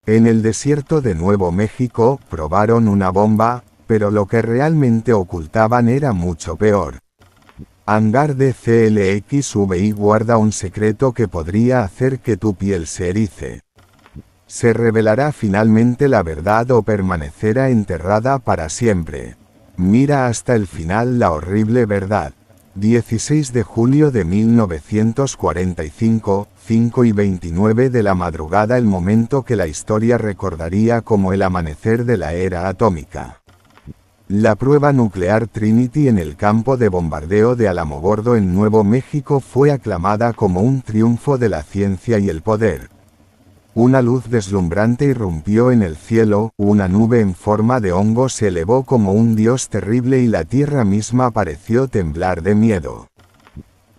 En el desierto de Nuevo México, probaron una bomba, pero lo que realmente ocultaban era mucho peor. Hangar de CLXVI guarda un secreto que podría hacer que tu piel se erice. ¿Se revelará finalmente la verdad o permanecerá enterrada para siempre? Mira hasta el final la horrible verdad. 16 de julio de 1945, 5:29 de la madrugada, el momento que la historia recordaría como el amanecer de la era atómica. La prueba nuclear Trinity en el campo de bombardeo de Alamogordo en Nuevo México fue aclamada como un triunfo de la ciencia y el poder. Una luz deslumbrante irrumpió en el cielo, una nube en forma de hongo se elevó como un dios terrible y la tierra misma pareció temblar de miedo.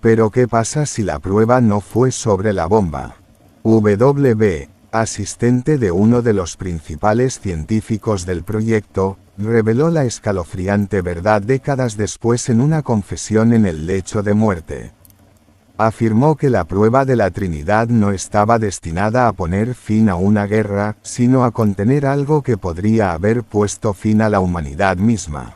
Pero ¿qué pasa si la prueba no fue sobre la bomba? W., asistente de uno de los principales científicos del proyecto, reveló la escalofriante verdad décadas después en una confesión en el lecho de muerte. Afirmó que la prueba de la Trinidad no estaba destinada a poner fin a una guerra, sino a contener algo que podría haber puesto fin a la humanidad misma.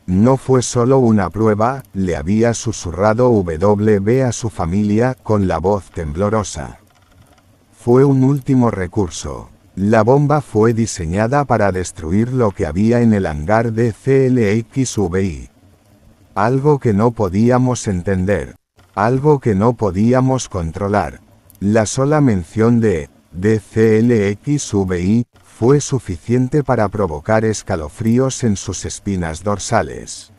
No fue solo una prueba, le había susurrado W. a su familia, con la voz temblorosa. Fue un último recurso. La bomba fue diseñada para destruir lo que había en el hangar de CLXVI. Algo que no podíamos entender. Algo que no podíamos controlar. La sola mención de CLXVI fue suficiente para provocar escalofríos en sus espinas dorsales.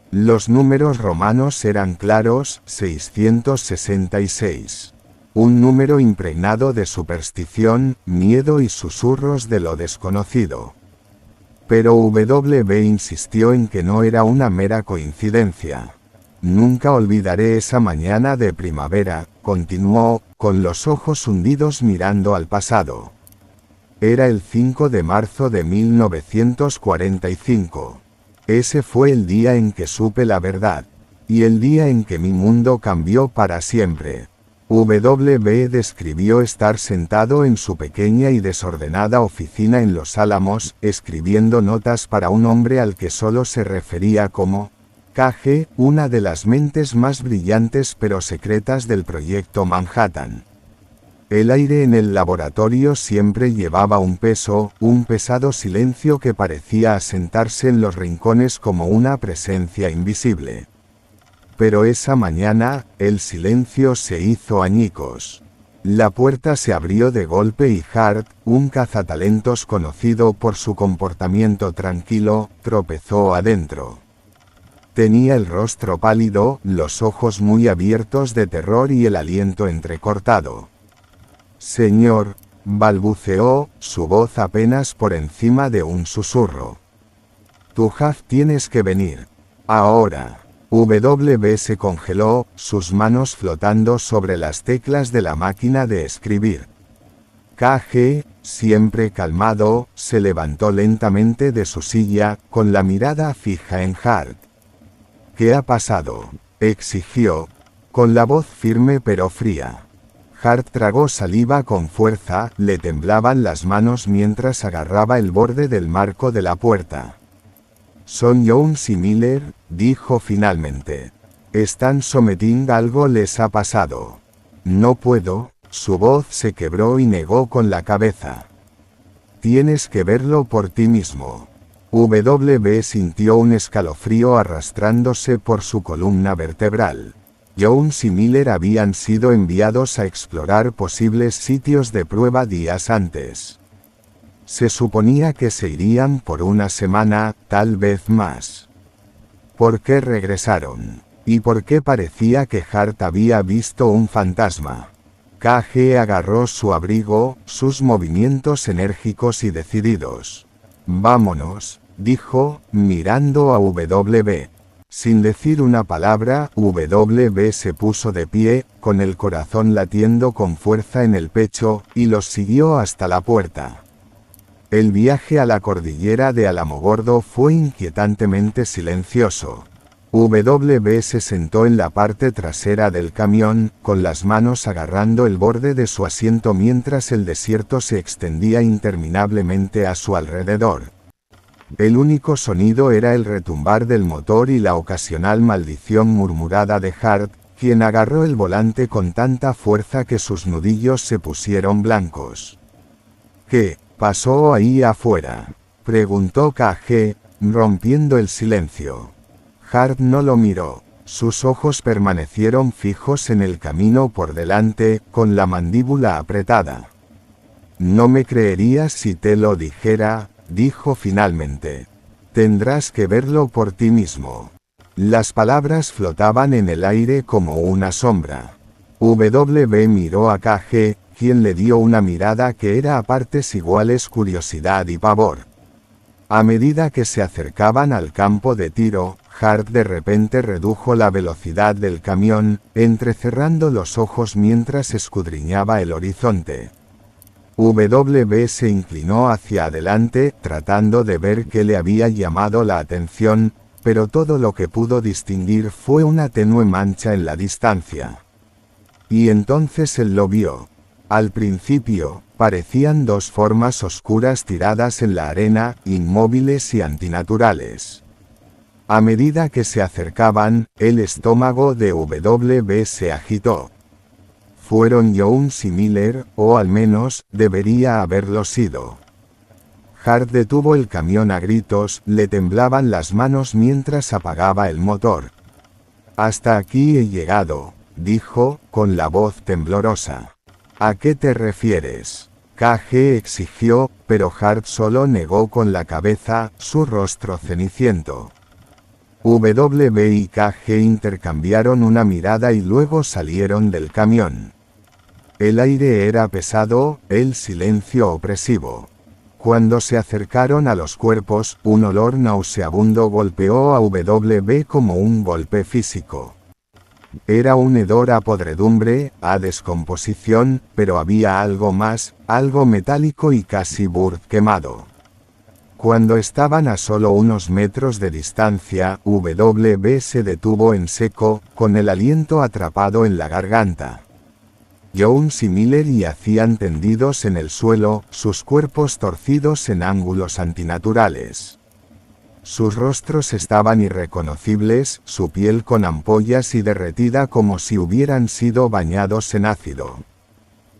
Los números romanos eran claros, 666. Un número impregnado de superstición, miedo y susurros de lo desconocido. Pero W insistió en que no era una mera coincidencia. Nunca olvidaré esa mañana de primavera, continuó, con los ojos hundidos mirando al pasado. Era el 5 de marzo de 1945. Ese fue el día en que supe la verdad. Y el día en que mi mundo cambió para siempre. W describió estar sentado en su pequeña y desordenada oficina en Los Álamos, escribiendo notas para un hombre al que solo se refería como KG, una de las mentes más brillantes pero secretas del proyecto Manhattan. El aire en el laboratorio siempre llevaba un peso, un pesado silencio que parecía asentarse en los rincones como una presencia invisible. Pero esa mañana, el silencio se hizo añicos. La puerta se abrió de golpe y Hart, un cazatalentos conocido por su comportamiento tranquilo, tropezó adentro. Tenía el rostro pálido, los ojos muy abiertos de terror y el aliento entrecortado. «Señor», balbuceó, su voz apenas por encima de un susurro. «Tú, tienes que venir. Ahora». W se congeló, sus manos flotando sobre las teclas de la máquina de escribir. KG, siempre calmado, se levantó lentamente de su silla, con la mirada fija en Hart. «¿Qué ha pasado?», exigió, con la voz firme pero fría. Hart tragó saliva con fuerza, le temblaban las manos mientras agarraba el borde del marco de la puerta. «Son Jones y Miller», dijo finalmente. «Están sometiendo, algo les ha pasado». «No puedo», su voz se quebró y negó con la cabeza. «Tienes que verlo por ti mismo». W sintió un escalofrío arrastrándose por su columna vertebral. Jones y Miller habían sido enviados a explorar posibles sitios de prueba días antes. Se suponía que se irían por una semana, tal vez más. ¿Por qué regresaron? ¿Y por qué parecía que Hart había visto un fantasma? KG agarró su abrigo, sus movimientos enérgicos y decididos. «Vámonos», dijo, mirando a W. Sin decir una palabra, W se puso de pie, con el corazón latiendo con fuerza en el pecho, y los siguió hasta la puerta. El viaje a la cordillera de Alamogordo fue inquietantemente silencioso. W se sentó en la parte trasera del camión, con las manos agarrando el borde de su asiento mientras el desierto se extendía interminablemente a su alrededor. El único sonido era el retumbar del motor y la ocasional maldición murmurada de Hart, quien agarró el volante con tanta fuerza que sus nudillos se pusieron blancos. ¿Qué pasó ahí afuera?, preguntó KG, rompiendo el silencio. Hart no lo miró. Sus ojos permanecieron fijos en el camino por delante, con la mandíbula apretada. «No me creerías si te lo dijera», dijo finalmente. «Tendrás que verlo por ti mismo». Las palabras flotaban en el aire como una sombra. W miró a KG, quien le dio una mirada que era a partes iguales curiosidad y pavor. A medida que se acercaban al campo de tiro, Hart de repente redujo la velocidad del camión, entrecerrando los ojos mientras escudriñaba el horizonte. W se inclinó hacia adelante, tratando de ver qué le había llamado la atención, pero todo lo que pudo distinguir fue una tenue mancha en la distancia. Y entonces él lo vio. Al principio, parecían dos formas oscuras tiradas en la arena, inmóviles y antinaturales. A medida que se acercaban, el estómago de W se agitó. Fueron Jones y Miller, o al menos, debería haberlo sido. Hart detuvo el camión a gritos, le temblaban las manos mientras apagaba el motor. «Hasta aquí he llegado», dijo, con la voz temblorosa. «¿A qué te refieres?», KG exigió, pero Hart solo negó con la cabeza, su rostro ceniciento. W y KG intercambiaron una mirada y luego salieron del camión. El aire era pesado, el silencio opresivo. Cuando se acercaron a los cuerpos, un olor nauseabundo golpeó a W como un golpe físico. Era un hedor a podredumbre, a descomposición, pero había algo más, algo metálico y casi burt quemado. Cuando estaban a solo unos metros de distancia, W se detuvo en seco, con el aliento atrapado en la garganta. Jones y Miller yacían tendidos en el suelo, sus cuerpos torcidos en ángulos antinaturales. Sus rostros estaban irreconocibles, su piel con ampollas y derretida como si hubieran sido bañados en ácido.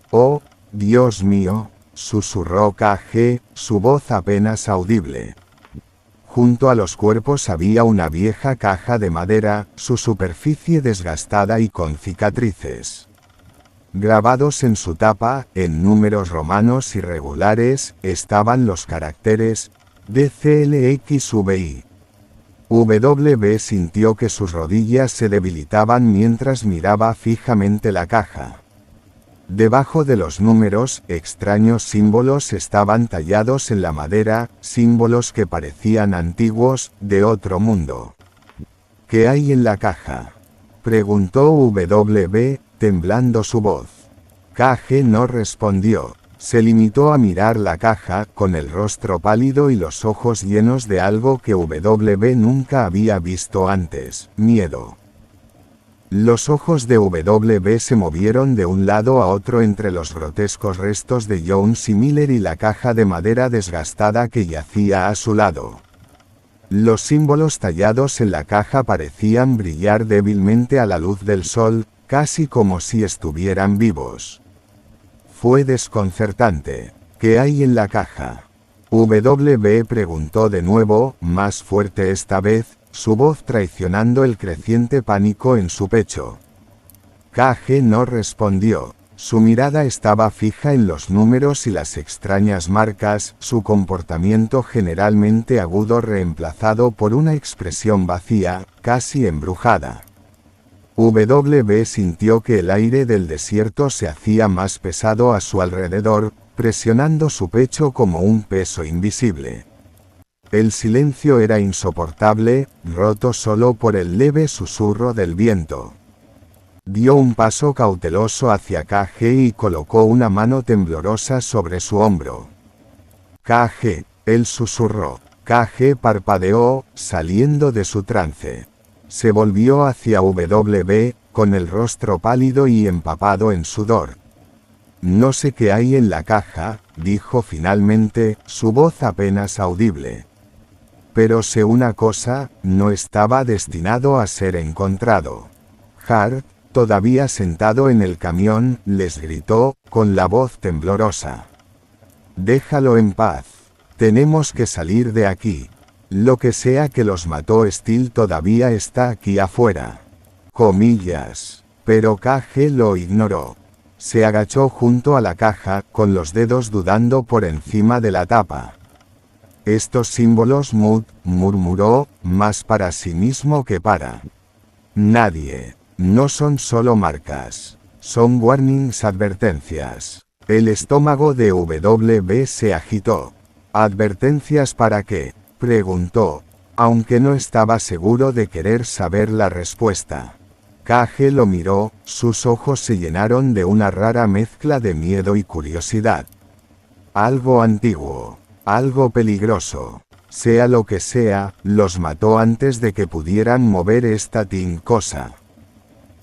«Oh, Dios mío», susurró KG, su voz apenas audible. Junto a los cuerpos había una vieja caja de madera, su superficie desgastada y con cicatrices. Grabados en su tapa, en números romanos irregulares, estaban los caracteres DCLXVI. W sintió que sus rodillas se debilitaban mientras miraba fijamente la caja. Debajo de los números, extraños símbolos estaban tallados en la madera, símbolos que parecían antiguos, de otro mundo. «¿Qué hay en la caja?», preguntó W, temblando su voz. KG no respondió. Se limitó a mirar la caja, con el rostro pálido y los ojos llenos de algo que W nunca había visto antes: miedo. Los ojos de W se movieron de un lado a otro entre los grotescos restos de Jones y Miller y la caja de madera desgastada que yacía a su lado. Los símbolos tallados en la caja parecían brillar débilmente a la luz del sol, casi como si estuvieran vivos. Fue desconcertante. «¿Qué hay en la caja?», W preguntó de nuevo, más fuerte esta vez, su voz traicionando el creciente pánico en su pecho. KG no respondió. Su mirada estaba fija en los números y las extrañas marcas, su comportamiento generalmente agudo reemplazado por una expresión vacía, casi embrujada. W sintió que el aire del desierto se hacía más pesado a su alrededor, presionando su pecho como un peso invisible. El silencio era insoportable, roto solo por el leve susurro del viento. Dio un paso cauteloso hacia KG y colocó una mano temblorosa sobre su hombro. «KG», él susurró. KG parpadeó, saliendo de su trance. Se volvió hacia W, con el rostro pálido y empapado en sudor. No sé qué hay en la caja, dijo finalmente, su voz apenas audible. Pero sé una cosa, no estaba destinado a ser encontrado. Hart, todavía sentado en el camión, les gritó, con la voz temblorosa. Déjalo en paz. Tenemos que salir de aquí. Lo que sea que los mató Steele todavía está aquí afuera. Comillas. Pero KG lo ignoró. Se agachó junto a la caja, con los dedos dudando por encima de la tapa. Estos símbolos murmuró, más para sí mismo que para nadie. No son solo marcas. Son warnings, advertencias. El estómago de W se agitó. ¿Advertencias para qué?, preguntó, aunque no estaba seguro de querer saber la respuesta. KG lo miró, sus ojos se llenaron de una rara mezcla de miedo y curiosidad. Algo antiguo, algo peligroso. Sea lo que sea, los mató antes de que pudieran mover esta cosa.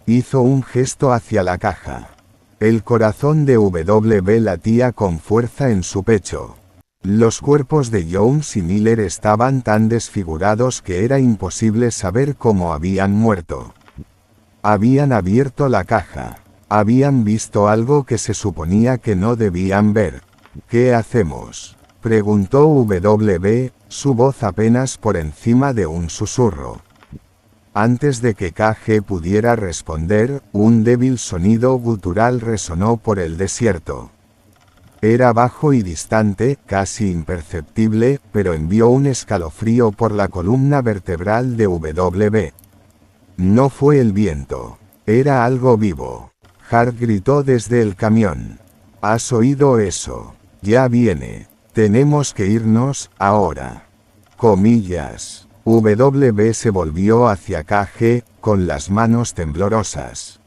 Hizo un gesto hacia la caja. El corazón de W latía con fuerza en su pecho. Los cuerpos de Jones y Miller estaban tan desfigurados que era imposible saber cómo habían muerto. Habían abierto la caja. Habían visto algo que se suponía que no debían ver. ¿Qué hacemos?, preguntó W, su voz apenas por encima de un susurro. Antes de que KG pudiera responder, un débil sonido gutural resonó por el desierto. Era bajo y distante, casi imperceptible, pero envió un escalofrío por la columna vertebral de W. No fue el viento. Era algo vivo. Hart gritó desde el camión. ¿Has oído eso? Ya viene. Tenemos que irnos, ahora. Comillas. W se volvió hacia KG, con las manos temblorosas.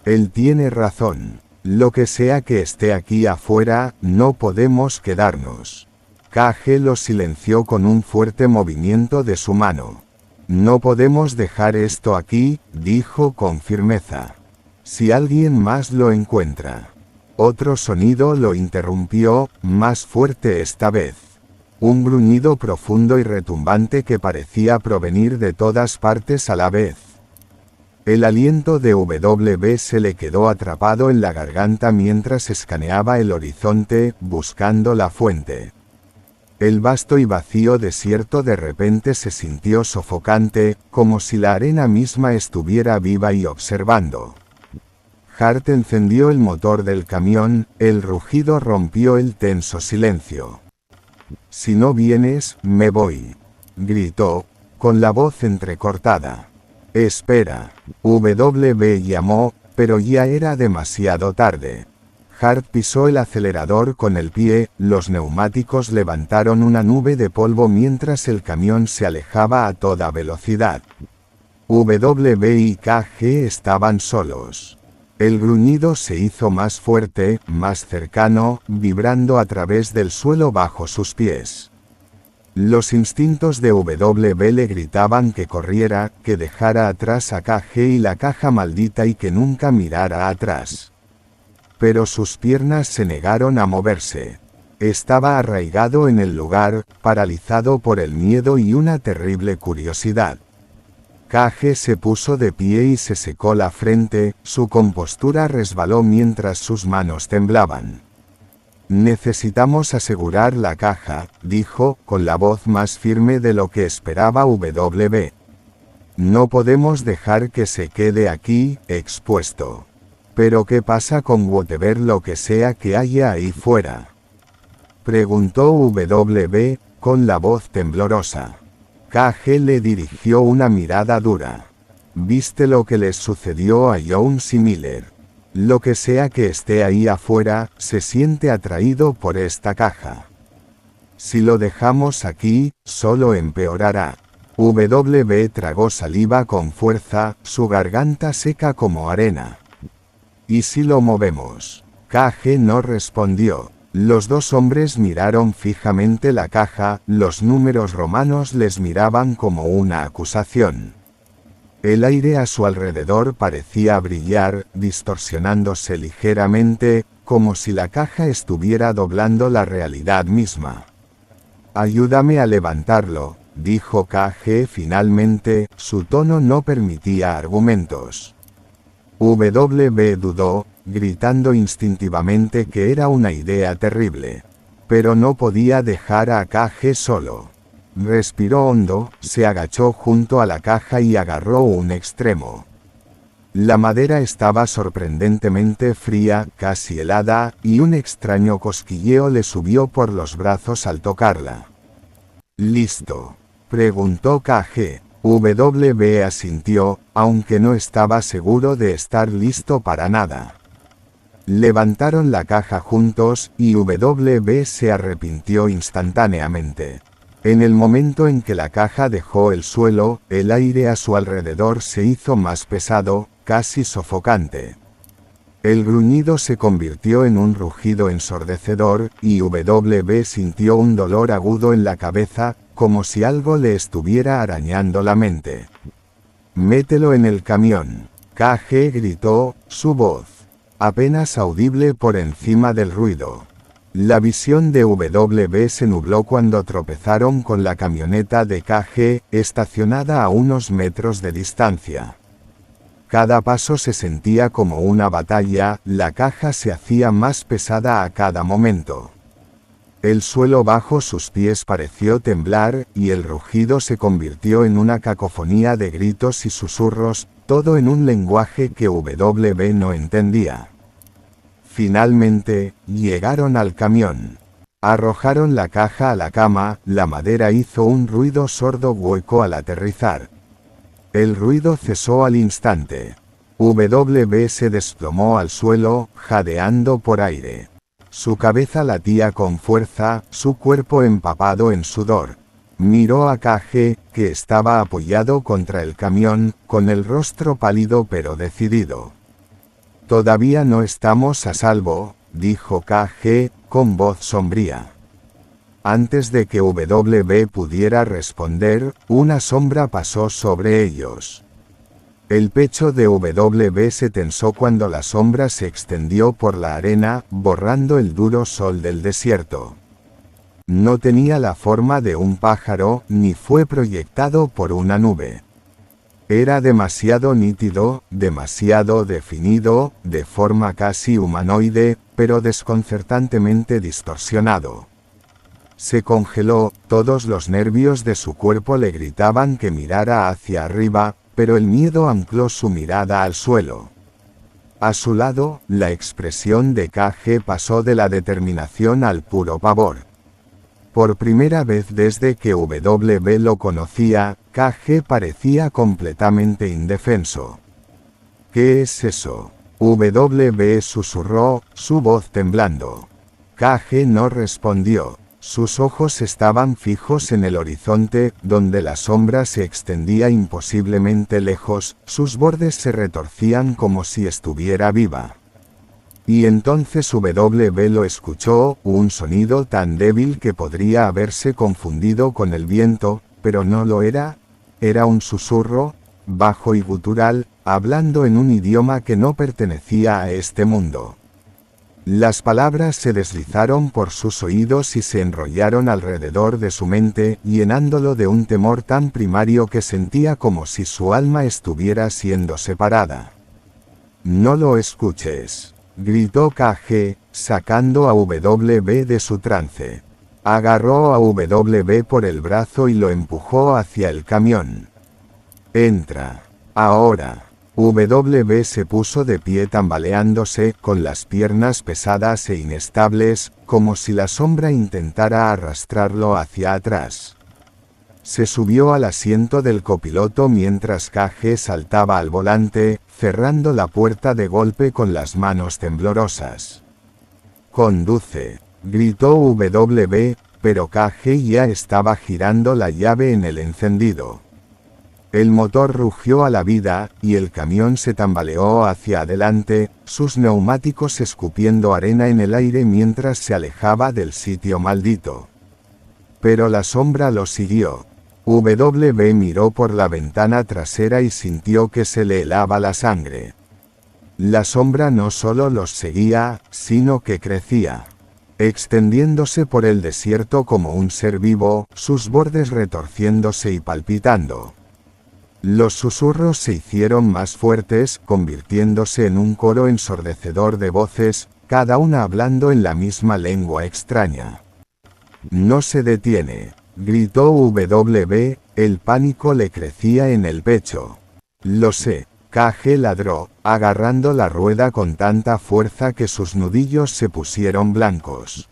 Él tiene razón. Lo que sea que esté aquí afuera, no podemos quedarnos. KG lo silenció con un fuerte movimiento de su mano. No podemos dejar esto aquí, dijo con firmeza. Si alguien más lo encuentra. Otro sonido lo interrumpió, más fuerte esta vez. Un gruñido profundo y retumbante que parecía provenir de todas partes a la vez. El aliento de W se le quedó atrapado en la garganta mientras escaneaba el horizonte, buscando la fuente. El vasto y vacío desierto de repente se sintió sofocante, como si la arena misma estuviera viva y observando. Hart encendió el motor del camión, el rugido rompió el tenso silencio. «Si no vienes, me voy», gritó, con la voz entrecortada. «Espera», W llamó, pero ya era demasiado tarde. Hart pisó el acelerador con el pie, los neumáticos levantaron una nube de polvo mientras el camión se alejaba a toda velocidad. W y KG estaban solos. El gruñido se hizo más fuerte, más cercano, vibrando a través del suelo bajo sus pies. Los instintos de W le gritaban que corriera, que dejara atrás a KG y la caja maldita y que nunca mirara atrás. Pero sus piernas se negaron a moverse. Estaba arraigado en el lugar, paralizado por el miedo y una terrible curiosidad. KG se puso de pie y se secó la frente, su compostura resbaló mientras sus manos temblaban. «Necesitamos asegurar la caja», dijo, con la voz más firme de lo que esperaba W. «No podemos dejar que se quede aquí, expuesto». «¿Pero qué pasa con whatever lo que sea que haya ahí fuera?», preguntó W, con la voz temblorosa. KG le dirigió una mirada dura. «¿Viste lo que les sucedió a Jones y Miller? Lo que sea que esté ahí afuera, se siente atraído por esta caja. Si lo dejamos aquí, solo empeorará». W tragó saliva con fuerza, su garganta seca como arena. «¿Y si lo movemos?». KG no respondió. Los dos hombres miraron fijamente la caja, los números romanos les miraban como una acusación. El aire a su alrededor parecía brillar, distorsionándose ligeramente, como si la caja estuviera doblando la realidad misma. «Ayúdame a levantarlo», dijo KG finalmente, su tono no permitía argumentos. W dudó, gritando instintivamente que era una idea terrible. Pero no podía dejar a KG solo. Respiró hondo, se agachó junto a la caja y agarró un extremo. La madera estaba sorprendentemente fría, casi helada, y un extraño cosquilleo le subió por los brazos al tocarla. «¿Listo?», preguntó KG. W asintió, aunque no estaba seguro de estar listo para nada. Levantaron la caja juntos, y W se arrepintió instantáneamente. En el momento en que la caja dejó el suelo, el aire a su alrededor se hizo más pesado, casi sofocante. El gruñido se convirtió en un rugido ensordecedor, y W sintió un dolor agudo en la cabeza, como si algo le estuviera arañando la mente. «Mételo en el camión», KG gritó, su voz apenas audible por encima del ruido. La visión de W se nubló cuando tropezaron con la camioneta de KG, estacionada a unos metros de distancia. Cada paso se sentía como una batalla, la caja se hacía más pesada a cada momento. El suelo bajo sus pies pareció temblar, y el rugido se convirtió en una cacofonía de gritos y susurros, todo en un lenguaje que W no entendía. Finalmente, llegaron al camión. Arrojaron la caja a la cama, la madera hizo un ruido sordo hueco al aterrizar. El ruido cesó al instante. W se desplomó al suelo, jadeando por aire. Su cabeza latía con fuerza, su cuerpo empapado en sudor. Miró a KG, que estaba apoyado contra el camión, con el rostro pálido pero decidido. «Todavía no estamos a salvo», dijo KG, con voz sombría. Antes de que W pudiera responder, una sombra pasó sobre ellos. El pecho de W se tensó cuando la sombra se extendió por la arena, borrando el duro sol del desierto. No tenía la forma de un pájaro, ni fue proyectado por una nube. Era demasiado nítido, demasiado definido, de forma casi humanoide, pero desconcertantemente distorsionado. Se congeló, todos los nervios de su cuerpo le gritaban que mirara hacia arriba, pero el miedo ancló su mirada al suelo. A su lado, la expresión de KG pasó de la determinación al puro pavor. Por primera vez desde que W lo conocía, KG parecía completamente indefenso. «¿Qué es eso?», W susurró, su voz temblando. KG no respondió. Sus ojos estaban fijos en el horizonte, donde la sombra se extendía imposiblemente lejos, sus bordes se retorcían como si estuviera viva. Y entonces W lo escuchó, un sonido tan débil que podría haberse confundido con el viento, pero no lo era. Era un susurro, bajo y gutural, hablando en un idioma que no pertenecía a este mundo. Las palabras se deslizaron por sus oídos y se enrollaron alrededor de su mente, llenándolo de un temor tan primario que sentía como si su alma estuviera siendo separada. «No lo escuches», gritó KG, sacando a W de su trance. Agarró a W por el brazo y lo empujó hacia el camión. «Entra. Ahora». W se puso de pie tambaleándose, con las piernas pesadas e inestables, como si la sombra intentara arrastrarlo hacia atrás. Se subió al asiento del copiloto mientras KG saltaba al volante, cerrando la puerta de golpe con las manos temblorosas. «Conduce», gritó W, pero KG ya estaba girando la llave en el encendido. El motor rugió a la vida, y el camión se tambaleó hacia adelante, sus neumáticos escupiendo arena en el aire mientras se alejaba del sitio maldito. Pero la sombra lo siguió. W miró por la ventana trasera y sintió que se le helaba la sangre. La sombra no solo los seguía, sino que crecía, extendiéndose por el desierto como un ser vivo, sus bordes retorciéndose y palpitando. Los susurros se hicieron más fuertes, convirtiéndose en un coro ensordecedor de voces, cada una hablando en la misma lengua extraña. «No se detiene», gritó W, el pánico le crecía en el pecho. «Lo sé», KG ladró, agarrando la rueda con tanta fuerza que sus nudillos se pusieron blancos.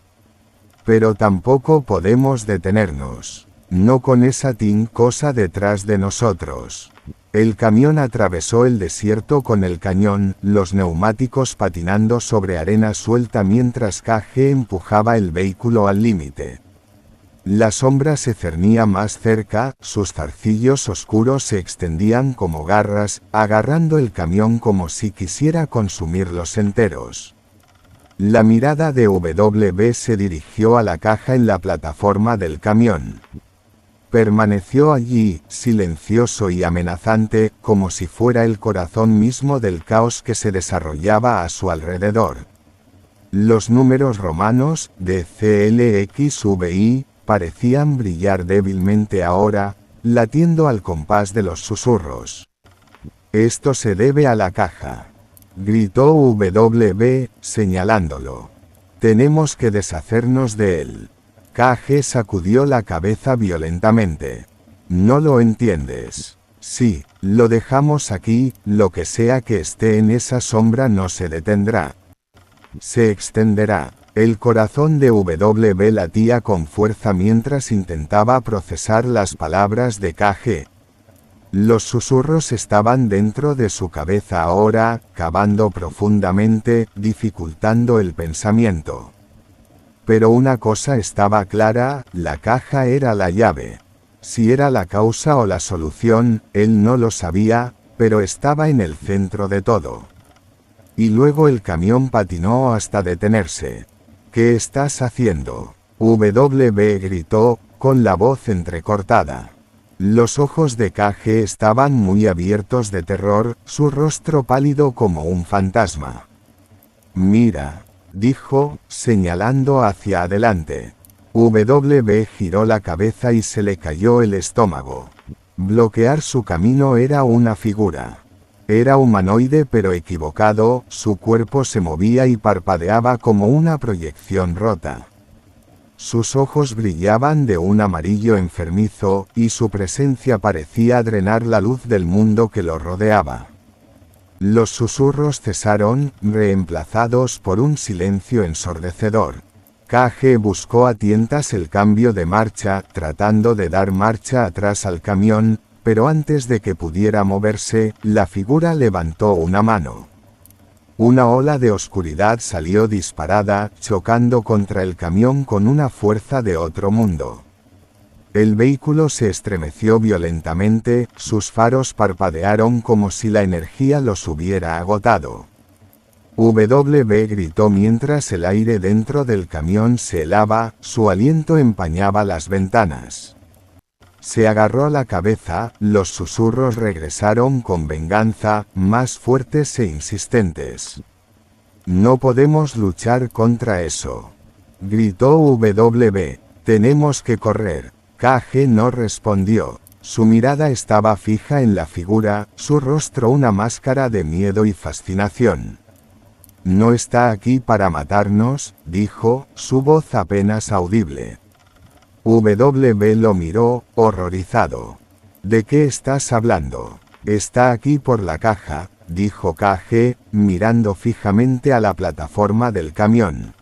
«Pero tampoco podemos detenernos. No con esa cosa detrás de nosotros». El camión atravesó el desierto con el cañón, los neumáticos patinando sobre arena suelta mientras KG empujaba el vehículo al límite. La sombra se cernía más cerca, sus zarcillos oscuros se extendían como garras, agarrando el camión como si quisiera consumirlos enteros. La mirada de W se dirigió a la caja en la plataforma del camión. Permaneció allí, silencioso y amenazante, como si fuera el corazón mismo del caos que se desarrollaba a su alrededor. Los números romanos, de CLXVI, parecían brillar débilmente ahora, latiendo al compás de los susurros. «Esto se debe a la caja», gritó W, señalándolo. «Tenemos que deshacernos de él». KG sacudió la cabeza violentamente. «No lo entiendes. Sí, lo dejamos aquí, lo que sea que esté en esa sombra no se detendrá. Se extenderá». El corazón de W latía con fuerza mientras intentaba procesar las palabras de KG. Los susurros estaban dentro de su cabeza ahora, cavando profundamente, dificultando el pensamiento. Pero una cosa estaba clara, la caja era la llave. Si era la causa o la solución, él no lo sabía, pero estaba en el centro de todo. Y luego el camión patinó hasta detenerse. «¿Qué estás haciendo?», W gritó, con la voz entrecortada. Los ojos de KG estaban muy abiertos de terror, su rostro pálido como un fantasma. «Mira», dijo, señalando hacia adelante. W giró la cabeza y se le cayó el estómago. Bloquear su camino era una figura. Era humanoide pero equivocado, su cuerpo se movía y parpadeaba como una proyección rota. Sus ojos brillaban de un amarillo enfermizo, y su presencia parecía drenar la luz del mundo que lo rodeaba. Los susurros cesaron, reemplazados por un silencio ensordecedor. KG buscó a tientas el cambio de marcha, tratando de dar marcha atrás al camión, pero antes de que pudiera moverse, la figura levantó una mano. Una ola de oscuridad salió disparada, chocando contra el camión con una fuerza de otro mundo. El vehículo se estremeció violentamente, sus faros parpadearon como si la energía los hubiera agotado. W gritó mientras el aire dentro del camión se helaba, su aliento empañaba las ventanas. Se agarró a la cabeza, los susurros regresaron con venganza, más fuertes e insistentes. «No podemos luchar contra eso», gritó W. «Tenemos que correr». KG no respondió. Su mirada estaba fija en la figura, su rostro una máscara de miedo y fascinación. «No está aquí para matarnos», dijo, su voz apenas audible. W lo miró, horrorizado. «¿De qué estás hablando?» «Está aquí por la caja», dijo KG, mirando fijamente a la plataforma del camión.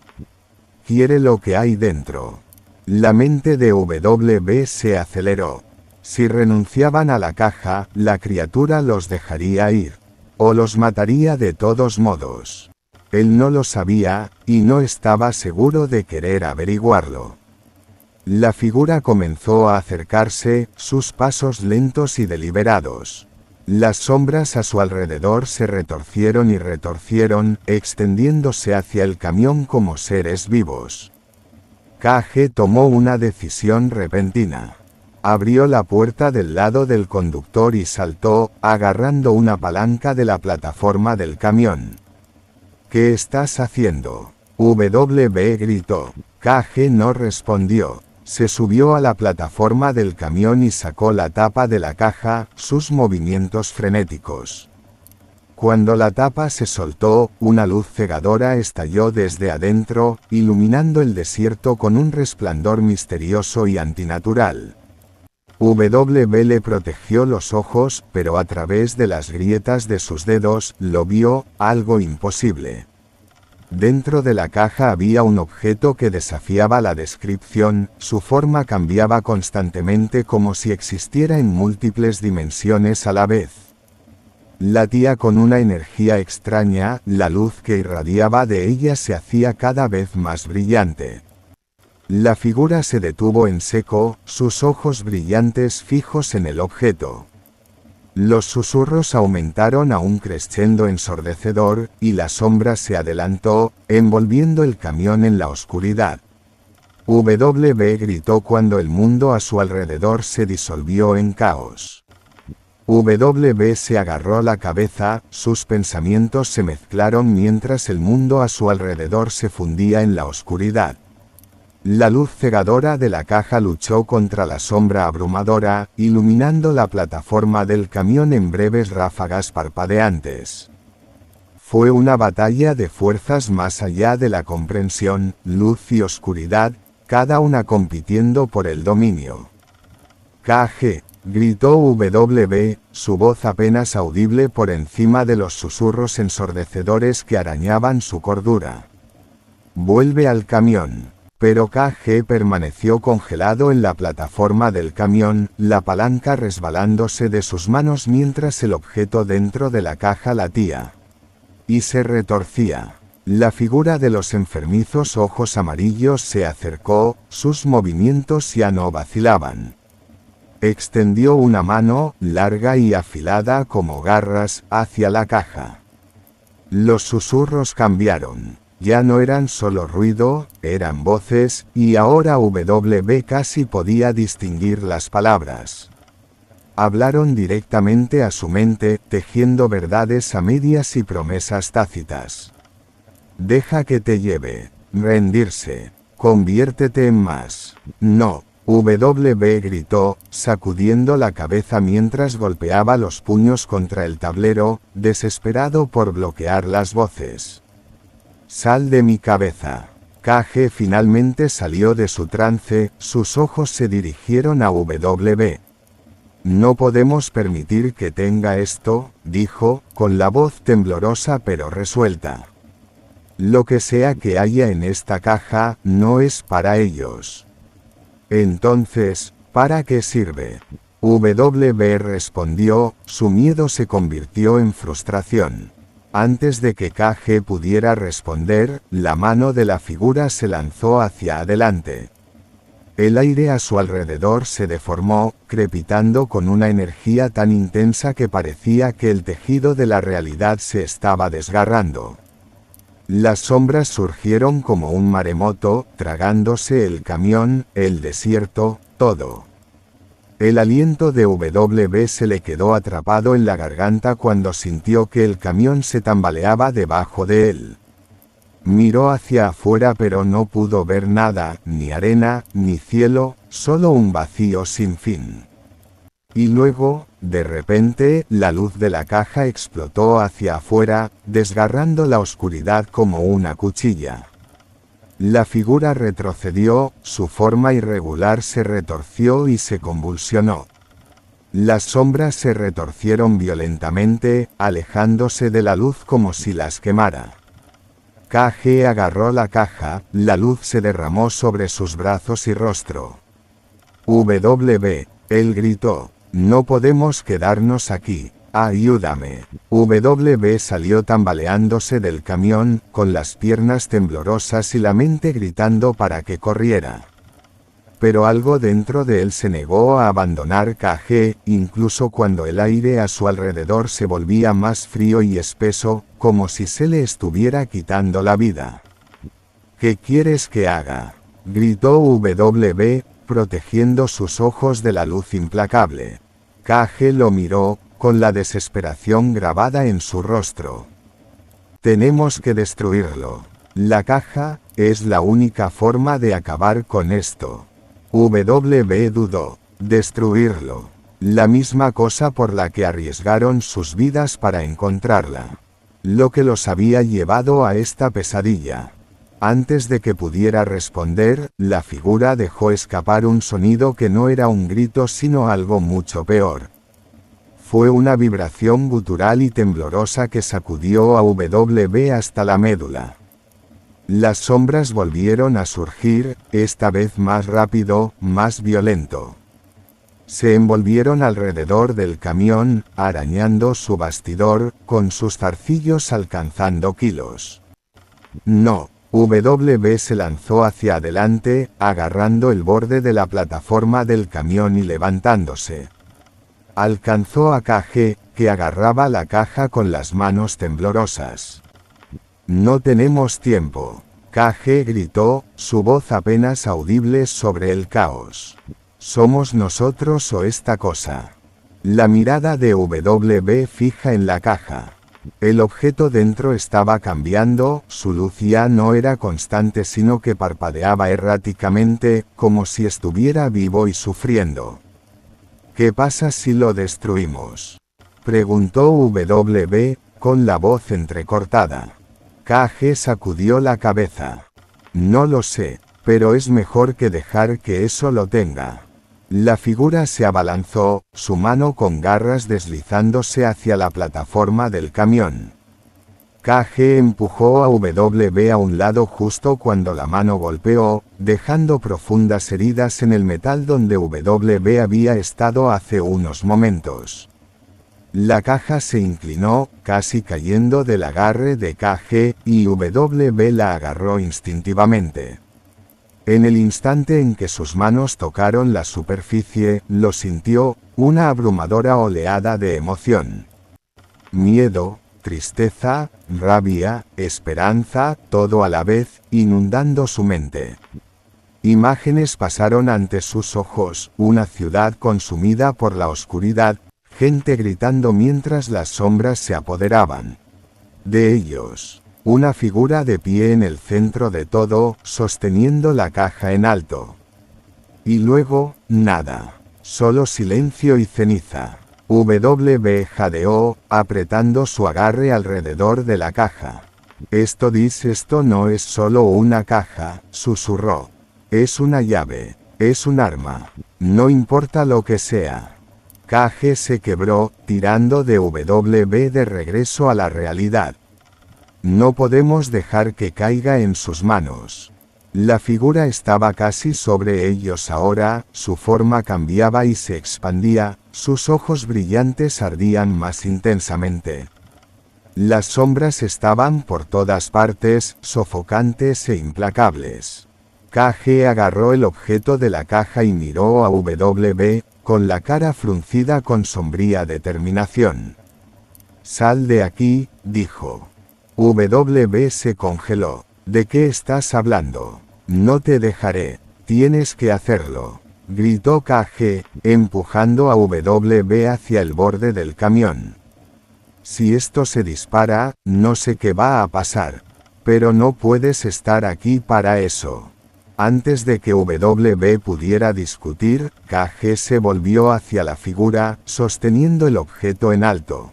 «Quiere lo que hay dentro». La mente de W se aceleró. Si renunciaban a la caja, la criatura los dejaría ir. O los mataría de todos modos. Él no lo sabía, y no estaba seguro de querer averiguarlo. La figura comenzó a acercarse, sus pasos lentos y deliberados. Las sombras a su alrededor se retorcieron y retorcieron, extendiéndose hacia el camión como seres vivos. KG tomó una decisión repentina. Abrió la puerta del lado del conductor y saltó, agarrando una palanca de la plataforma del camión. ¿Qué estás haciendo? W gritó. KG no respondió. Se subió a la plataforma del camión y sacó la tapa de la caja, sus movimientos frenéticos. Cuando la tapa se soltó, una luz cegadora estalló desde adentro, iluminando el desierto con un resplandor misterioso y antinatural. W le protegió los ojos, pero a través de las grietas de sus dedos, lo vio, algo imposible. Dentro de la caja había un objeto que desafiaba la descripción, su forma cambiaba constantemente como si existiera en múltiples dimensiones a la vez. Latía con una energía extraña, la luz que irradiaba de ella se hacía cada vez más brillante. La figura se detuvo en seco, sus ojos brillantes fijos en el objeto. Los susurros aumentaron a un crescendo ensordecedor, y la sombra se adelantó, envolviendo el camión en la oscuridad. W gritó cuando el mundo a su alrededor se disolvió en caos. W se agarró la cabeza, sus pensamientos se mezclaron mientras el mundo a su alrededor se fundía en la oscuridad. La luz cegadora de la caja luchó contra la sombra abrumadora, iluminando la plataforma del camión en breves ráfagas parpadeantes. Fue una batalla de fuerzas más allá de la comprensión, luz y oscuridad, cada una compitiendo por el dominio. KG, gritó W, su voz apenas audible por encima de los susurros ensordecedores que arañaban su cordura. Vuelve al camión. Pero KG permaneció congelado en la plataforma del camión, la palanca resbalándose de sus manos mientras el objeto dentro de la caja latía. Y se retorcía. La figura de los enfermizos ojos amarillos se acercó, sus movimientos ya no vacilaban. Extendió una mano, larga y afilada como garras, hacia la caja. Los susurros cambiaron. Ya no eran solo ruido, eran voces, y ahora W casi podía distinguir las palabras. Hablaron directamente a su mente, tejiendo verdades a medias y promesas tácitas. Deja que te lleve. Rendirse. Conviértete en más. No. W gritó, sacudiendo la cabeza mientras golpeaba los puños contra el tablero, desesperado por bloquear las voces. Sal de mi cabeza. KG finalmente salió de su trance, sus ojos se dirigieron a W. No podemos permitir que tenga esto, dijo, con la voz temblorosa pero resuelta. Lo que sea que haya en esta caja, no es para ellos. Entonces, ¿para qué sirve? W respondió, su miedo se convirtió en frustración. Antes de que KG pudiera responder, la mano de la figura se lanzó hacia adelante. El aire a su alrededor se deformó, crepitando con una energía tan intensa que parecía que el tejido de la realidad se estaba desgarrando. Las sombras surgieron como un maremoto, tragándose el camión, el desierto, todo. El aliento de W se le quedó atrapado en la garganta cuando sintió que el camión se tambaleaba debajo de él. Miró hacia afuera pero no pudo ver nada, ni arena, ni cielo, solo un vacío sin fin. Y luego, de repente, la luz de la caja explotó hacia afuera, desgarrando la oscuridad como una cuchilla. La figura retrocedió, su forma irregular se retorció y se convulsionó. Las sombras se retorcieron violentamente, alejándose de la luz como si las quemara. KG agarró la caja, la luz se derramó sobre sus brazos y rostro. Él gritó, no podemos quedarnos aquí. Ayúdame. W salió tambaleándose del camión, con las piernas temblorosas y la mente gritando para que corriera. Pero algo dentro de él se negó a abandonar KG, incluso cuando el aire a su alrededor se volvía más frío y espeso, como si se le estuviera quitando la vida. ¿Qué quieres que haga? Gritó W, protegiendo sus ojos de la luz implacable. KG lo miró, con la desesperación grabada en su rostro. Tenemos que destruirlo. La caja es la única forma de acabar con esto. W dudó. Destruirlo. La misma cosa por la que arriesgaron sus vidas para encontrarla. Lo que los había llevado a esta pesadilla. Antes de que pudiera responder, la figura dejó escapar un sonido que no era un grito sino algo mucho peor. Fue una vibración gutural y temblorosa que sacudió a W hasta la médula. Las sombras volvieron a surgir, esta vez más rápido, más violento. Se envolvieron alrededor del camión, arañando su bastidor, con sus zarcillos alcanzando kilos. No. W se lanzó hacia adelante, agarrando el borde de la plataforma del camión y levantándose. Alcanzó a KG, que agarraba la caja con las manos temblorosas. No tenemos tiempo. KG gritó, su voz apenas audible sobre el caos. ¿Somos nosotros o esta cosa? La mirada de W fija en la caja. El objeto dentro estaba cambiando, su luz ya no era constante sino que parpadeaba erráticamente, como si estuviera vivo y sufriendo. ¿Qué pasa si lo destruimos?, preguntó W, con la voz entrecortada. KG sacudió la cabeza. No lo sé, pero es mejor que dejar que eso lo tenga. La figura se abalanzó, su mano con garras deslizándose hacia la plataforma del camión. KG empujó a W a un lado justo cuando la mano golpeó, dejando profundas heridas en el metal donde W había estado hace unos momentos. La caja se inclinó, casi cayendo del agarre de KG, y W la agarró instintivamente. En el instante en que sus manos tocaron la superficie, lo sintió, una abrumadora oleada de emoción. Miedo, tristeza, rabia, esperanza, todo a la vez, inundando su mente. Imágenes pasaron ante sus ojos, una ciudad consumida por la oscuridad, gente gritando mientras las sombras se apoderaban de ellos. Una figura de pie en el centro de todo, sosteniendo la caja en alto. Y luego, nada. Solo silencio y ceniza. W jadeó, apretando su agarre alrededor de la caja. Esto no es solo una caja, susurró. Es una llave. Es un arma. No importa lo que sea. KG se quebró, tirando de W de regreso a la realidad. No podemos dejar que caiga en sus manos. La figura estaba casi sobre ellos ahora, su forma cambiaba y se expandía, sus ojos brillantes ardían más intensamente. Las sombras estaban por todas partes, sofocantes e implacables. KG agarró el objeto de la caja y miró a W, con la cara fruncida con sombría determinación. «Sal de aquí», dijo. W se congeló. «¿De qué estás hablando? No te dejaré. Tienes que hacerlo», gritó KG, empujando a W hacia el borde del camión. «Si esto se dispara, no sé qué va a pasar. Pero no puedes estar aquí para eso». Antes de que W pudiera discutir, KG se volvió hacia la figura, sosteniendo el objeto en alto.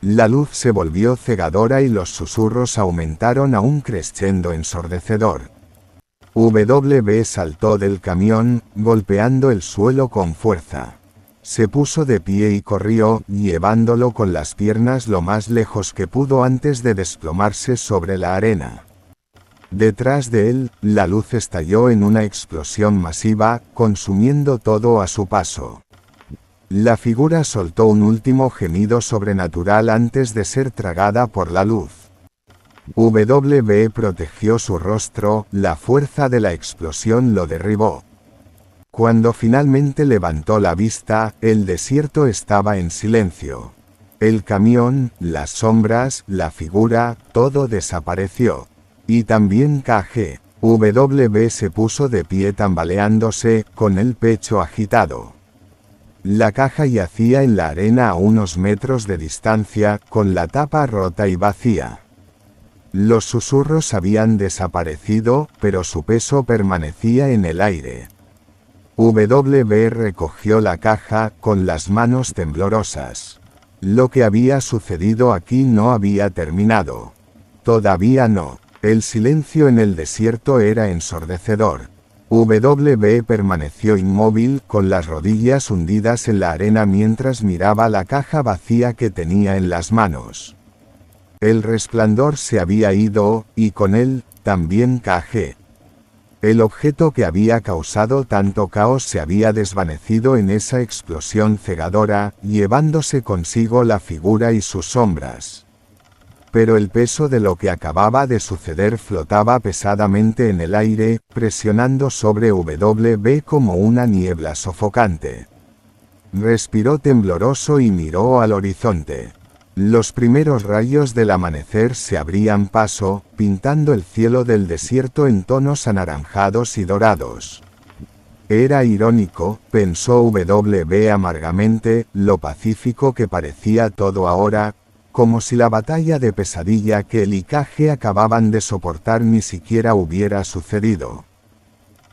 La luz se volvió cegadora y los susurros aumentaron a un crescendo ensordecedor. W saltó del camión, golpeando el suelo con fuerza. Se puso de pie y corrió, llevándolo con las piernas lo más lejos que pudo antes de desplomarse sobre la arena. Detrás de él, la luz estalló en una explosión masiva, consumiendo todo a su paso. La figura soltó un último gemido sobrenatural antes de ser tragada por la luz. W protegió su rostro, la fuerza de la explosión lo derribó. Cuando finalmente levantó la vista, el desierto estaba en silencio. El camión, las sombras, la figura, todo desapareció. Y también KG. W se puso de pie tambaleándose, con el pecho agitado. La caja yacía en la arena a unos metros de distancia, con la tapa rota y vacía. Los susurros habían desaparecido, pero su peso permanecía en el aire. W recogió la caja, con las manos temblorosas. Lo que había sucedido aquí no había terminado. Todavía no. El silencio en el desierto era ensordecedor. W permaneció inmóvil, con las rodillas hundidas en la arena mientras miraba la caja vacía que tenía en las manos. El resplandor se había ido, y con él, también KG. El objeto que había causado tanto caos se había desvanecido en esa explosión cegadora, llevándose consigo la figura y sus sombras. Pero el peso de lo que acababa de suceder flotaba pesadamente en el aire, presionando sobre W como una niebla sofocante. Respiró tembloroso y miró al horizonte. Los primeros rayos del amanecer se abrían paso, pintando el cielo del desierto en tonos anaranjados y dorados. Era irónico, pensó W amargamente, lo pacífico que parecía todo ahora, como si la batalla de pesadilla que el y KG acababan de soportar ni siquiera hubiera sucedido.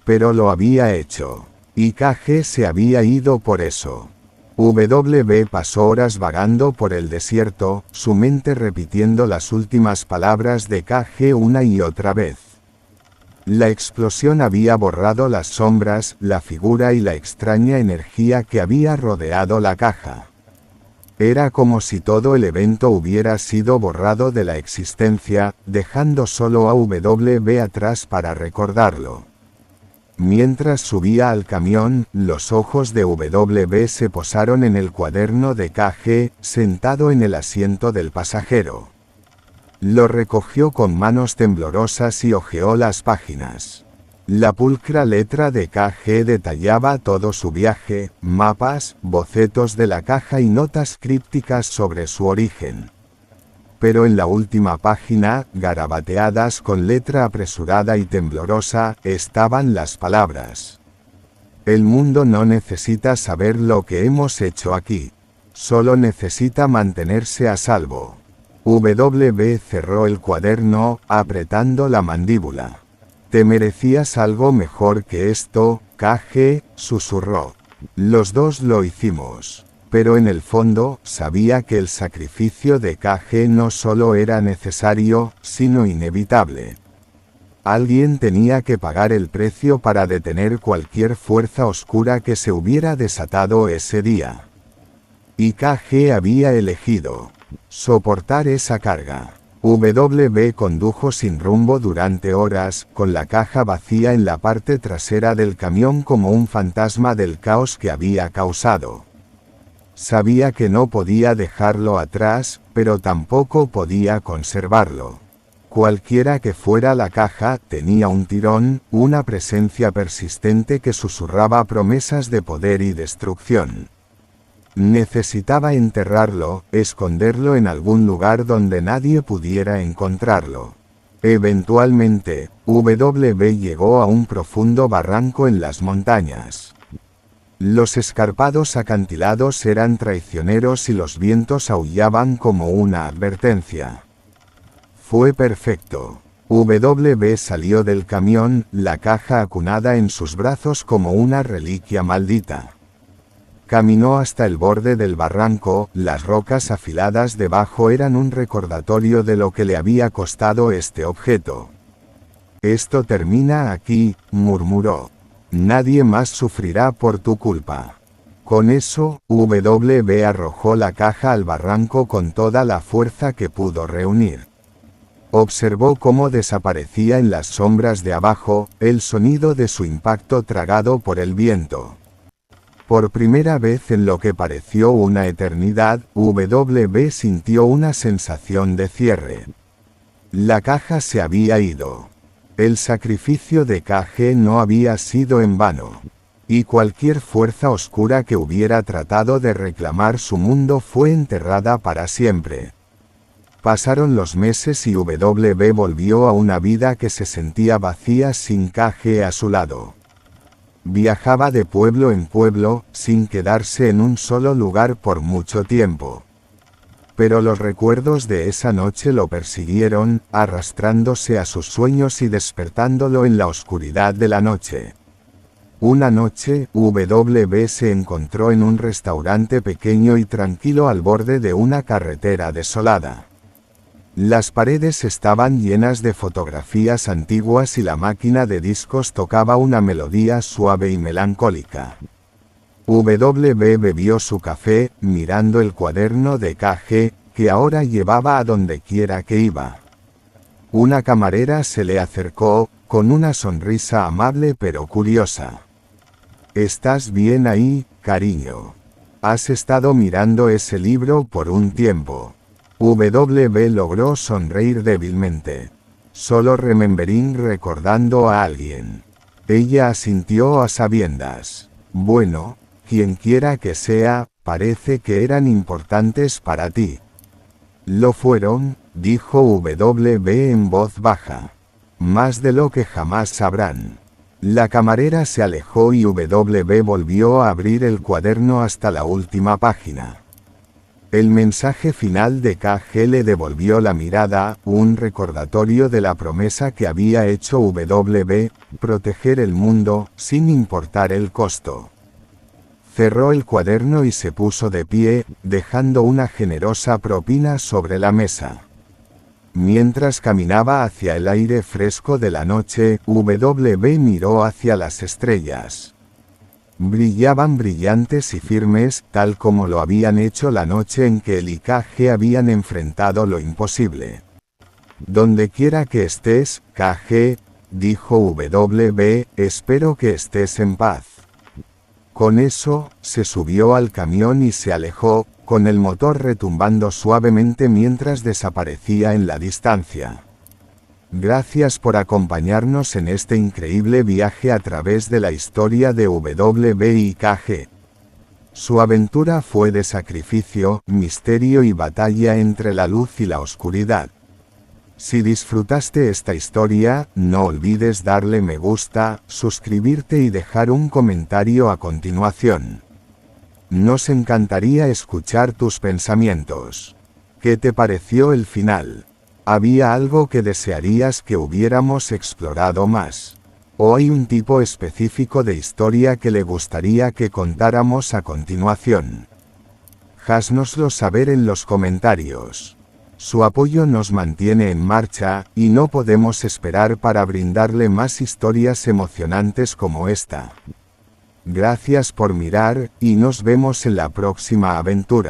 Pero lo había hecho. Y KG se había ido por eso. W pasó horas vagando por el desierto, su mente repitiendo las últimas palabras de KG una y otra vez. La explosión había borrado las sombras, la figura y la extraña energía que había rodeado la caja. Era como si todo el evento hubiera sido borrado de la existencia, dejando solo a W atrás para recordarlo. Mientras subía al camión, los ojos de W se posaron en el cuaderno de KG, sentado en el asiento del pasajero. Lo recogió con manos temblorosas y hojeó las páginas. La pulcra letra de KG detallaba todo su viaje, mapas, bocetos de la caja y notas crípticas sobre su origen. Pero en la última página, garabateadas con letra apresurada y temblorosa, estaban las palabras: El mundo no necesita saber lo que hemos hecho aquí. Solo necesita mantenerse a salvo. W cerró el cuaderno, apretando la mandíbula. Te merecías algo mejor que esto, KG, susurró. Los dos lo hicimos. Pero en el fondo, sabía que el sacrificio de KG no solo era necesario, sino inevitable. Alguien tenía que pagar el precio para detener cualquier fuerza oscura que se hubiera desatado ese día. Y KG había elegido soportar esa carga. W condujo sin rumbo durante horas, con la caja vacía en la parte trasera del camión como un fantasma del caos que había causado. Sabía que no podía dejarlo atrás, pero tampoco podía conservarlo. Cualquiera que fuera la caja, tenía un tirón, una presencia persistente que susurraba promesas de poder y destrucción. Necesitaba enterrarlo, esconderlo en algún lugar donde nadie pudiera encontrarlo. Eventualmente, W llegó a un profundo barranco en las montañas. Los escarpados acantilados eran traicioneros y los vientos aullaban como una advertencia. Fue perfecto. W salió del camión, la caja acunada en sus brazos como una reliquia maldita. Caminó hasta el borde del barranco, las rocas afiladas debajo eran un recordatorio de lo que le había costado este objeto. Esto termina aquí, murmuró. Nadie más sufrirá por tu culpa. Con eso, W arrojó la caja al barranco con toda la fuerza que pudo reunir. Observó cómo desaparecía en las sombras de abajo, el sonido de su impacto tragado por el viento. Por primera vez en lo que pareció una eternidad, W sintió una sensación de cierre. La caja se había ido. El sacrificio de KG no había sido en vano. Y cualquier fuerza oscura que hubiera tratado de reclamar su mundo fue enterrada para siempre. Pasaron los meses y W volvió a una vida que se sentía vacía sin KG a su lado. Viajaba de pueblo en pueblo, sin quedarse en un solo lugar por mucho tiempo. Pero los recuerdos de esa noche lo persiguieron, arrastrándose a sus sueños y despertándolo en la oscuridad de la noche. Una noche, W se encontró en un restaurante pequeño y tranquilo al borde de una carretera desolada. Las paredes estaban llenas de fotografías antiguas y la máquina de discos tocaba una melodía suave y melancólica. W bebió su café, mirando el cuaderno de KG, que ahora llevaba a donde quiera que iba. Una camarera se le acercó, con una sonrisa amable pero curiosa. «¿Estás bien ahí, cariño? Has estado mirando ese libro por un tiempo». W logró sonreír débilmente. Solo remembering recordando a alguien. Ella asintió a sabiendas. «Bueno, quienquiera que sea, parece que eran importantes para ti». «Lo fueron», dijo W en voz baja. «Más de lo que jamás sabrán». La camarera se alejó y W volvió a abrir el cuaderno hasta la última página. El mensaje final de KG le devolvió la mirada, un recordatorio de la promesa que había hecho W, proteger el mundo, sin importar el costo. Cerró el cuaderno y se puso de pie, dejando una generosa propina sobre la mesa. Mientras caminaba hacia el aire fresco de la noche, W miró hacia las estrellas. Brillaban brillantes y firmes, tal como lo habían hecho la noche en que él y KG habían enfrentado lo imposible. «Donde quiera que estés, KG», dijo W, «espero que estés en paz». Con eso, se subió al camión y se alejó, con el motor retumbando suavemente mientras desaparecía en la distancia. Gracias por acompañarnos en este increíble viaje a través de la historia de W y KG. Su aventura fue de sacrificio, misterio y batalla entre la luz y la oscuridad. Si disfrutaste esta historia, no olvides darle me gusta, suscribirte y dejar un comentario a continuación. Nos encantaría escuchar tus pensamientos. ¿Qué te pareció el final? ¿Había algo que desearías que hubiéramos explorado más? ¿O hay un tipo específico de historia que le gustaría que contáramos a continuación? Háznoslo saber en los comentarios. Su apoyo nos mantiene en marcha, y no podemos esperar para brindarle más historias emocionantes como esta. Gracias por mirar, y nos vemos en la próxima aventura.